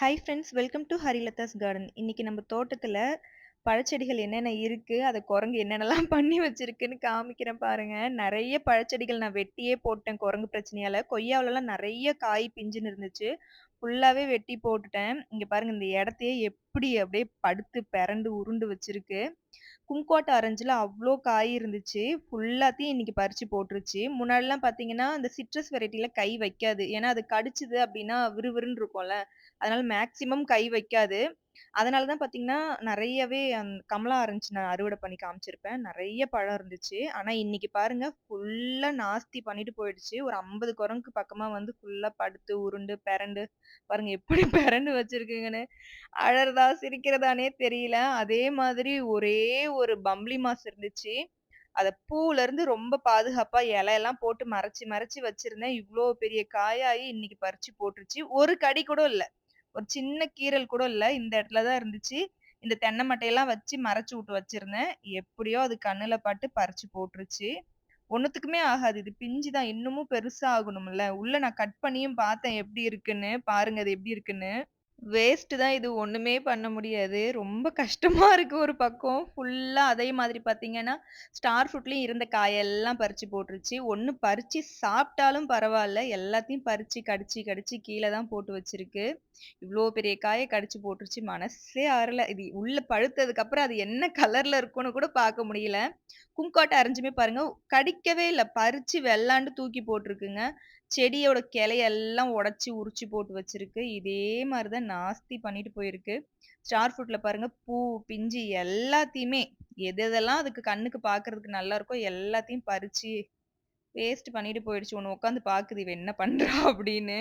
Hi friends, welcome to Harilatha's garden. இன்னைக்கு நம்ம தோட்டத்துல பழச்செடிகள் என்னென்ன இருக்கு, அத குரங்கு என்னென்னலாம் பண்ணி வச்சிருக்குன்னு காமிக்கிறேன் பாருங்க. நெறைய பழச்செடிகள் நான் வெட்டியே போட்டேன் குரங்கு பிரச்சனையால. கொய்யாவுலலாம் நெறைய காய் பிஞ்சுன்னு இருந்துச்சு. ஃபுல்லாவே வெட்டி போட்டுட்டேன். இங்க பாருங்க இந்த இடத்தையே எப்படி அப்படியே படுத்து பெரண்டு உருண்டு வச்சிருக்கு. கும்குவாட் ஆரஞ்சுல அவ்ளோ காய் இருந்துச்சு. ஃபுல்லாத்தையும் இன்னைக்கு பறிச்சு போட்டுருச்சு. முன்னாடிலாம் பார்த்தீங்கன்னா, இந்த சிட்ரஸ் வெரைட்டில கை வைக்காது. ஏன்னா, அது கடிச்சுது அப்டின்னா விறுவிறுன்னு இருக்கும்ல. அதனால மேக்ஸிமம் கை வைக்காது. அதனால தான் பார்த்தீங்கன்னா, நெறையவே கமலா ஆரஞ்சு நான் அறுவடை பண்ணி காமிச்சிருப்பேன். நெறைய பழம் இருந்துச்சு. ஆனா, இன்னைக்கு பாருங்க ஃபுல்லா நாஸ்தி பண்ணிட்டு போயிடுச்சு. ஒரு 50 குரங்குக்கு பக்கமா வந்து ஃபுல்லா படுத்து, உருண்டு, பெரண்டு பாருங்க எப்படி பெரண்டு வச்சிருக்குங்கன்னு. அழறதா, சிரிக்கிறதான்னே தெரியல. அதே மாதிரி ஒரே ஒரு பம்ப்ளி மாஸ் இருந்துச்சு. அத பூவுலருந்து ரொம்ப பாதுகாப்பா இலையெல்லாம் போட்டு மறைச்சு, மறைச்சு வச்சிருந்தேன். இவ்ளோ பெரிய காயாயி இன்னைக்கு பறிச்சு போட்டுருச்சு. ஒரு கடி கூட இல்ல. ஒரு சின்ன கீறல் கூட இல்ல. இந்த இடத்துல தான் இருந்துச்சு. இந்த தென்னை மட்டையெல்லாம் வச்சு மறைச்சு விட்டு வச்சிருந்தேன். எப்படியோ அது கண்ணுல பட்டு பறிச்சு போட்டுருச்சு. ஒண்ணுத்துக்குமே ஆகாது. இது பிஞ்சு தான். இன்னமும் பெருசா ஆகணும்ல. உள்ள நான் கட் பண்ணியும் பார்த்தேன் எப்படி இருக்குன்னு. பாருங்க அது எப்படி இருக்குன்னு. வேஸ்ட் தான் இது. ஒண்ணுமே பண்ண முடியாது. ரொம்ப கஷ்டமா இருக்கு ஒரு பக்கம். ஃபுல்லா அதே மாதிரி பார்த்தீங்கன்னா, ஸ்டார் ஃப்ரூட்லயும் இருந்த காயெல்லாம் பறிச்சு போட்டுருச்சு. ஒண்ணு பறிச்சு சாப்பிட்டாலும் பரவால்ல. எல்லாத்தையும் பறிச்சு கடிச்சு, கடிச்சு கீழ தான் போட்டு வச்சிருக்கு. இவ்ளோ பெரிய காய கடிச்சு போட்டுருச்சு. மனசே ஆறல. இது உள்ள பழுத்ததுக்கு அப்புறம் அது என்ன கலர்ல இருக்கும்னு கூட பார்க்க முடியல. கும்காட்ட அரைஞ்சுமே பாருங்க, கடிக்கவே இல்ல. பறிச்சு வெள்ளாண்டு தூக்கி போட்டுருக்குங்க. செடியோட கிளையெல்லாம் உடைச்சு, உரிச்சு போட்டு வச்சிருக்கு. இதே மாரி தான் நாஸ்தி பண்ணிட்டு போயிருக்கு. ஸ்டார் ஃப்ரூட்ல பாருங்க பூ, பிஞ்சு எல்லாத்தையுமே எது எதெல்லாம் அதுக்கு கண்ணுக்கு பார்க்கறதுக்கு நல்லா இருக்கோ எல்லாத்தையும் பறிச்சு வேஸ்ட் பண்ணிட்டு போயிடுச்சு. ஒண்ணு உட்காந்து பாக்குது இவ என்ன பண்றா அப்படின்னு.